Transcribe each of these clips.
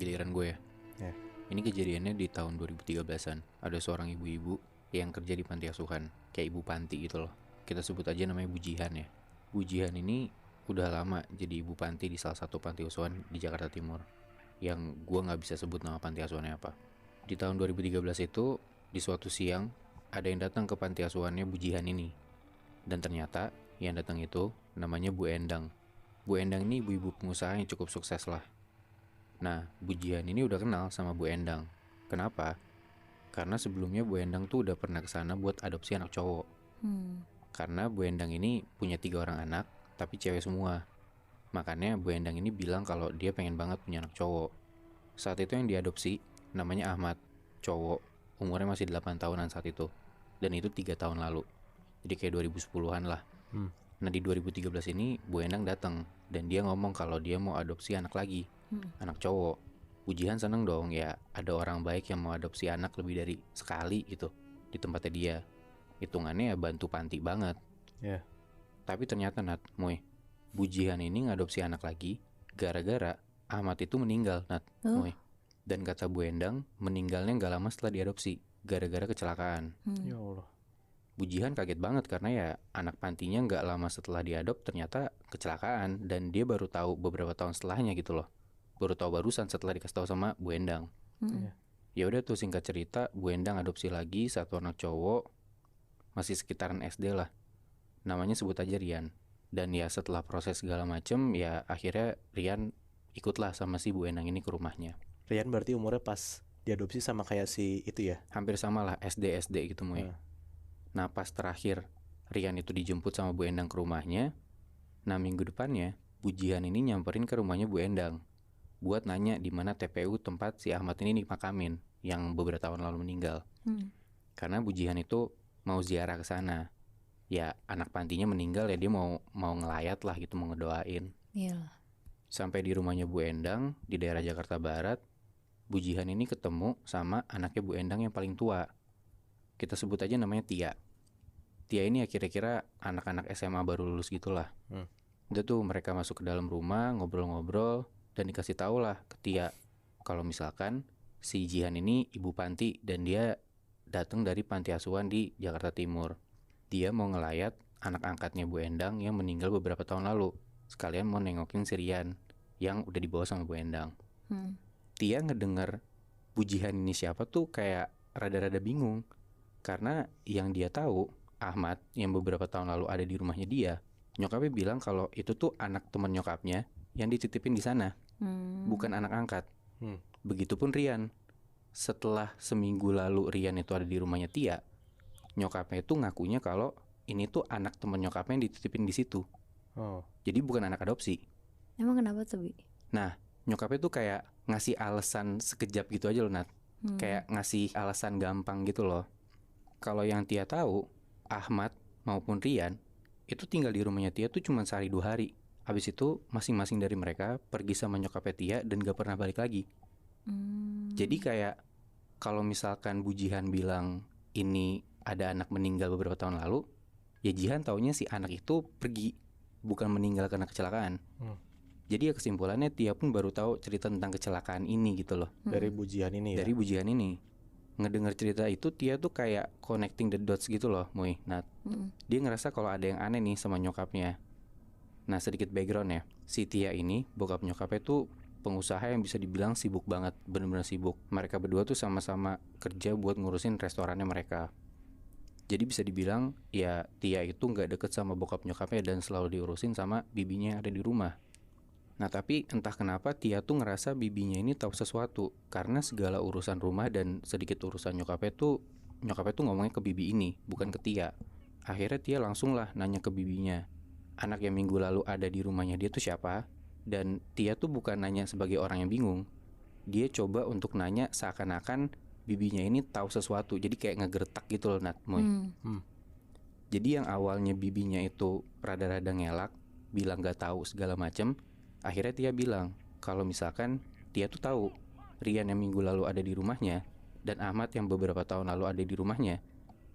giliran gue ya. Ya. Ini kejadiannya di tahun 2013-an. Ada seorang ibu-ibu yang kerja di panti asuhan, kayak ibu panti gitu loh. Kita sebut aja namanya Bu Jihan ya. Bu Jihan ini udah lama jadi ibu panti di salah satu panti asuhan di Jakarta Timur, yang gue gak bisa sebut nama panti asuhannya apa. Di tahun 2013 itu, di suatu siang, ada yang datang ke panti asuhannya Bu Jihan ini. Dan ternyata yang datang itu namanya Bu Endang. Bu Endang ini ibu-ibu pengusaha yang cukup sukses lah. Nah, Bu Jihan ini udah kenal sama Bu Endang. Kenapa? Karena sebelumnya Bu Endang tuh udah pernah kesana buat adopsi anak cowok. Karena Bu Endang ini punya 3 orang anak, tapi cewek semua. Makanya Bu Endang ini bilang kalau dia pengen banget punya anak cowok. Saat itu yang diadopsi namanya Ahmad, cowok, umurnya masih 8 tahunan saat itu. Dan itu 3 tahun lalu. Jadi kayak 2010-an lah. Nah di 2013 ini Bu Endang datang dan dia ngomong kalau dia mau adopsi anak lagi, anak cowok. Bu Jihan seneng dong, ya ada orang baik yang mau adopsi anak lebih dari sekali gitu di tempatnya dia. Hitungannya ya bantu panti banget. Ya. Tapi ternyata Moy, Bu Jihan ini ngadopsi anak lagi gara-gara Ahmad itu meninggal Moy. Dan kata Bu Endang, meninggalnya gak lama setelah diadopsi, gara-gara kecelakaan. Ya Allah. Bu Jihan kaget banget karena ya anak pantinya gak lama setelah diadop ternyata kecelakaan. Dan dia baru tahu beberapa tahun setelahnya gitu loh. Baru tahu barusan setelah dikasih tahu sama Bu Endang. Ya udah tuh singkat cerita, Bu Endang adopsi lagi satu anak cowok, masih sekitaran SD lah. Namanya sebut aja Rian. Dan ya setelah proses segala macem, ya akhirnya Rian ikutlah sama si Bu Endang ini ke rumahnya. Rian berarti umurnya pas diadopsi sama kayak si itu ya? Hampir sama lah, SD gitu Moy. Nah pas terakhir Rian itu dijemput sama Bu Endang ke rumahnya. Nah minggu depannya Bu Jihan ini nyamperin ke rumahnya Bu Endang buat nanya di mana TPU tempat si Ahmad ini dimakamin yang beberapa tahun lalu meninggal. Karena Bu Jihan itu mau ziarah ke sana. Ya anak pantinya meninggal ya dia mau ngelayat lah gitu, mau ngedoain. Iyalah. Sampai di rumahnya Bu Endang di daerah Jakarta Barat, Bu Jihan ini ketemu sama anaknya Bu Endang yang paling tua. Kita sebut aja namanya Tia. Tia ini ya kira-kira anak-anak SMA baru lulus gitulah. Udah tuh mereka masuk ke dalam rumah, ngobrol-ngobrol, dan dikasih tahu lah ke Tia kalau misalkan si Jihan ini ibu panti dan dia datang dari panti asuhan di Jakarta Timur. Dia mau ngelayat anak angkatnya Bu Endang yang meninggal beberapa tahun lalu. Sekalian mau nengokin si Rian yang udah dibawa sama Bu Endang. Tia ngedengar Bu Jihan ini siapa tuh kayak rada-rada bingung. Karena yang dia tahu, Ahmad yang beberapa tahun lalu ada di rumahnya dia, nyokapnya bilang kalau itu tuh anak teman nyokapnya yang dititipin di sana, bukan anak angkat. Begitupun Rian. Setelah seminggu lalu Rian itu ada di rumahnya Tia, nyokapnya itu ngakunya kalau ini tuh anak teman nyokapnya yang dititipin di situ. Jadi bukan anak adopsi. Emang kenapa tuh, Bi? Nah, nyokapnya tuh kayak ngasih alasan sekejap gitu aja loh, Nat. Kayak ngasih alasan gampang gitu loh. Kalau yang Tia tahu, Ahmad maupun Rian itu tinggal di rumahnya Tia tuh cuma sehari 2 hari. Habis itu masing-masing dari mereka pergi sama nyokapnya Tia dan gak pernah balik lagi. Jadi kayak kalau misalkan Bu Jihan bilang ini ada anak meninggal beberapa tahun lalu, ya Jihan taunya si anak itu pergi, bukan meninggal karena kecelakaan. Jadi ya kesimpulannya Tia pun baru tahu cerita tentang kecelakaan ini gitu loh. Dari Bu Jihan ini ya? Dari Bu Jihan ini. Ngedengar cerita itu Tia tuh kayak connecting the dots gitu loh, Moy. Nah, dia ngerasa kalau ada yang aneh nih sama nyokapnya. Nah, sedikit background ya. Si Tia ini, bokap nyokapnya tuh pengusaha yang bisa dibilang sibuk banget, bener-bener sibuk. Mereka berdua tuh sama-sama kerja buat ngurusin restorannya mereka. Jadi bisa dibilang ya Tia itu gak deket sama bokap nyokapnya dan selalu diurusin sama bibinya yang ada di rumah. Nah tapi entah kenapa Tia tuh ngerasa bibinya ini tahu sesuatu. Karena segala urusan rumah dan sedikit urusan nyokapnya tuh ngomongnya ke bibi ini, bukan ke Tia. Akhirnya Tia langsung lah nanya ke bibinya, anak yang minggu lalu ada di rumahnya dia tuh siapa? Dan Tia tuh bukan nanya sebagai orang yang bingung. Dia coba untuk nanya seakan-akan bibinya ini tahu sesuatu. Jadi kayak ngegertak gitu loh, Nat, Moy. Jadi yang awalnya bibinya itu rada-rada ngelak, bilang gak tahu segala macem, akhirnya Tia bilang kalau misalkan Tia tuh tahu Rian yang minggu lalu ada di rumahnya dan Ahmad yang beberapa tahun lalu ada di rumahnya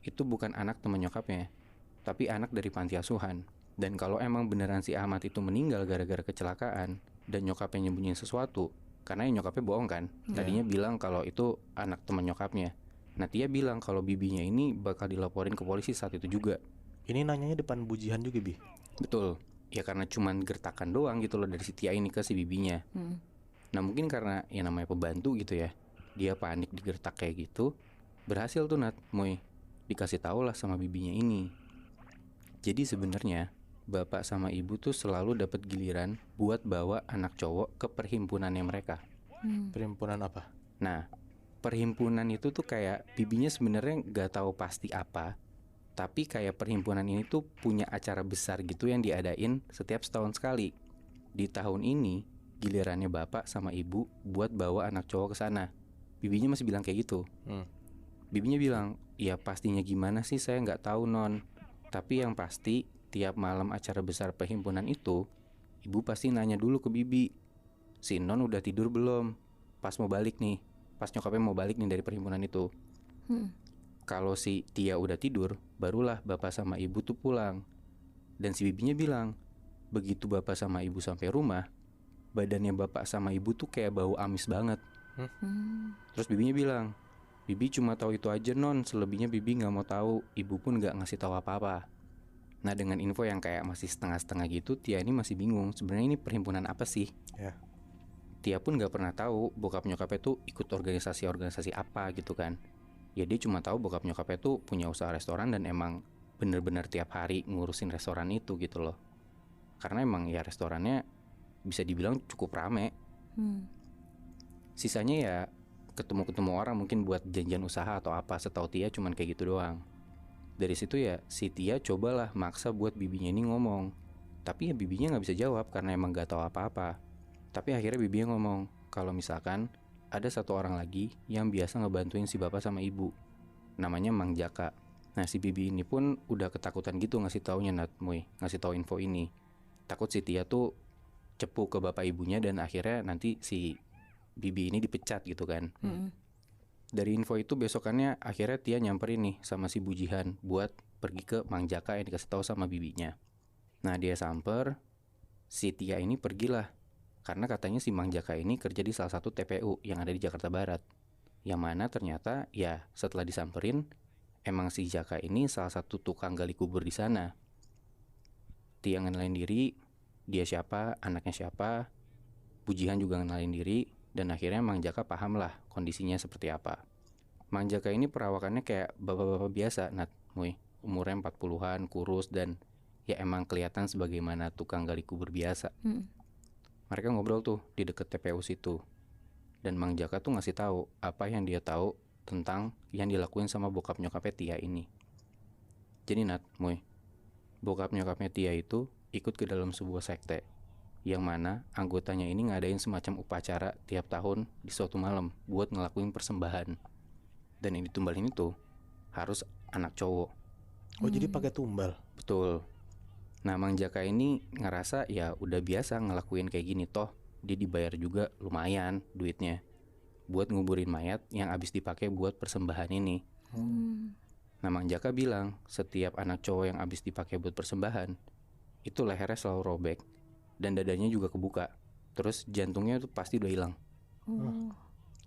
itu bukan anak teman nyokapnya, tapi anak dari panti asuhan. Dan kalau emang beneran si Ahmad itu meninggal gara-gara kecelakaan dan nyokapnya nyembunyiin sesuatu, karena nyokapnya bohong kan. Tadinya bilang kalau itu anak teman nyokapnya. Nah Tia bilang kalau bibinya ini bakal dilaporin ke polisi saat itu juga. Ini nanyanya depan bujihan juga, Bi? Betul. Ya karena cuman gertakan doang gitu loh dari si Tia ini ke si bibinya. Nah mungkin karena ya namanya pembantu gitu ya, dia panik digertak kayak gitu. Berhasil tuh Nat, Moy, dikasih tahu lah sama bibinya ini. Jadi sebenarnya bapak sama ibu tuh selalu dapat giliran buat bawa anak cowok ke perhimpunannya mereka. Perhimpunan apa? Nah, perhimpunan itu tuh kayak bibinya sebenarnya nggak tahu pasti apa, tapi kayak perhimpunan ini tuh punya acara besar gitu yang diadain setiap setahun sekali. Di tahun ini gilirannya bapak sama ibu buat bawa anak cowok ke sana. Bibinya masih bilang kayak gitu. Bibinya bilang, ya pastinya gimana sih saya nggak tahu non. Tapi yang pasti tiap malam acara besar perhimpunan itu, ibu pasti nanya dulu ke bibi, si non udah tidur belum? Pas mau balik nih, pas nyokapnya mau balik nih dari perhimpunan itu. Kalau si Tia udah tidur, barulah bapak sama ibu tuh pulang. Dan si bibinya bilang, begitu bapak sama ibu sampai rumah, badannya bapak sama ibu tuh kayak bau amis banget. Terus bibinya bilang, bibi cuma tahu itu aja non, selebihnya bibi nggak mau tahu. Ibu pun nggak ngasih tahu apa-apa. Nah dengan info yang kayak masih setengah-setengah gitu, Tia ini masih bingung sebenarnya ini perhimpunan apa sih. Tia pun nggak pernah tahu bokap nyokapnya tuh ikut organisasi apa gitu kan. Ya dia cuma tahu bokap nyokapnya tuh punya usaha restoran dan emang bener-bener tiap hari ngurusin restoran itu gitu loh. Karena emang ya restorannya bisa dibilang cukup rame. Sisanya ya ketemu-ketemu orang mungkin buat janjian usaha atau apa, setahu Tia cuman kayak gitu doang. Dari situ ya si Tia cobalah maksa buat bibinya ini ngomong. Tapi ya bibinya gak bisa jawab karena emang gak tahu apa-apa. Tapi akhirnya bibinya ngomong kalau misalkan ada satu orang lagi yang biasa ngebantuin si bapak sama ibu, namanya Mang Jaka. Nah si bibi ini pun udah ketakutan gitu ngasih taunya Natmoy, ngasih tahu info ini. Takut si Tia tuh cepu ke bapak ibunya dan akhirnya nanti si bibi ini dipecat gitu kan. Dari info itu besokannya akhirnya Tia nyamperin nih sama si bujihan buat pergi ke Mang Jaka yang dikasih tahu sama bibinya. Nah dia samper, si Tia ini pergilah karena katanya si Mang Jaka ini kerja di salah satu TPU yang ada di Jakarta Barat. Yang mana ternyata ya setelah disamperin emang si Jaka ini salah satu tukang gali kubur di sana. Tia ngenalin diri, dia siapa, anaknya siapa. Bujihan juga ngenalin diri. Dan akhirnya Mang Jaka paham lah kondisinya seperti apa. Mang Jaka ini perawakannya kayak bapak-bapak biasa, Natmoy. Umurnya 40-an, kurus dan ya emang kelihatan sebagaimana tukang gali kubur biasa. Mereka ngobrol tuh di deket TPU situ. Dan Mang Jaka tuh ngasih tahu apa yang dia tahu tentang yang dilakuin sama bokap nyokapnya Tia ini. Jadi Natmoy, bokap nyokapnya Tia itu ikut ke dalam sebuah sekte, yang mana anggotanya ini ngadain semacam upacara tiap tahun di suatu malam buat ngelakuin persembahan. Dan yang ditumbalin itu harus anak cowok. Oh jadi pakai tumbal? Betul. Nah Mang Jaka ini ngerasa ya udah biasa ngelakuin kayak gini, toh dia dibayar juga lumayan duitnya buat nguburin mayat yang abis dipakai buat persembahan ini. Nah Mang Jaka bilang setiap anak cowok yang abis dipakai buat persembahan itu lehernya selalu robek dan dadanya juga kebuka. Terus jantungnya tuh pasti udah hilang.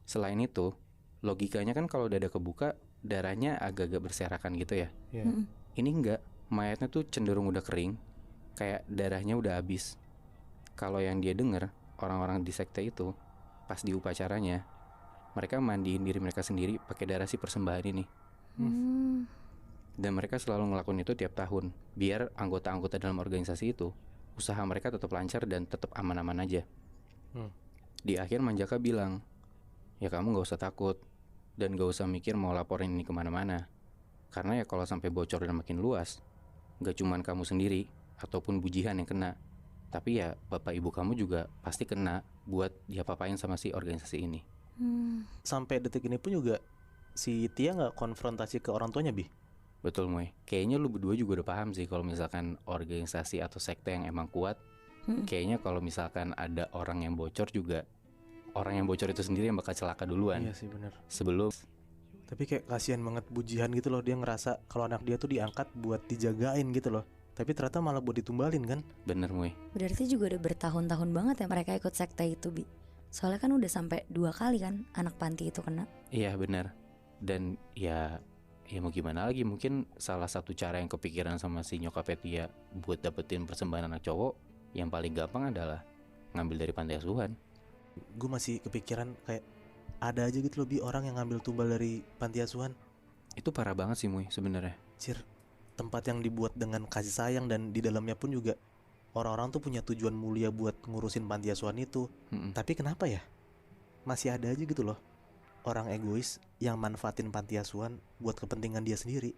Selain itu, logikanya kan kalau dada kebuka, darahnya agak-agak berserakan gitu ya. Ini enggak, mayatnya tuh cenderung udah kering, kayak darahnya udah habis. Kalau yang dia denger, orang-orang di sekte itu, pas di upacaranya, mereka mandiin diri mereka sendiri pakai darah si persembahan ini. Dan mereka selalu ngelakuin itu tiap tahun, biar anggota-anggota dalam organisasi itu usaha mereka tetap lancar dan tetap aman-aman aja. Di akhir Mang Jaka bilang, ya kamu gak usah takut dan gak usah mikir mau laporin ini kemana-mana. Karena ya kalau sampai bocor dan makin luas, gak cuman kamu sendiri ataupun bujihan yang kena, tapi ya bapak ibu kamu juga pasti kena buat diapa-apain sama si organisasi ini. Sampai detik ini pun juga si Tia gak konfrontasi ke orang tuanya, Bi? Betul Moy, kayaknya lu berdua juga udah paham sih kalau misalkan organisasi atau sekte yang emang kuat, kayaknya kalau misalkan ada orang yang bocor juga, orang yang bocor itu sendiri yang bakal celaka duluan. Iya sih bener. Sebelum. Tapi kayak kasihan banget bujihan gitu loh, dia ngerasa kalau anak dia tuh diangkat buat dijagain gitu loh. Tapi ternyata malah buat ditumbalin kan? Bener Moy. Berarti juga udah bertahun-tahun banget ya mereka ikut sekte itu, Bi? Soalnya kan udah sampai 2 kali kan anak panti itu kena. Iya benar. Dan ya mau gimana lagi, mungkin salah satu cara yang kepikiran sama si nyokapnya Tia buat dapetin persembahan anak cowok yang paling gampang adalah ngambil dari panti asuhan. Gue masih kepikiran kayak ada aja gitu loh Bi, orang yang ngambil tumbal dari panti asuhan. Itu parah banget sih Muy sebenarnya. Cir, tempat yang dibuat dengan kasih sayang dan di dalamnya pun juga orang-orang tuh punya tujuan mulia buat ngurusin panti asuhan itu. Tapi kenapa ya masih ada aja gitu loh orang egois yang manfaatin panti asuhan buat kepentingan dia sendiri.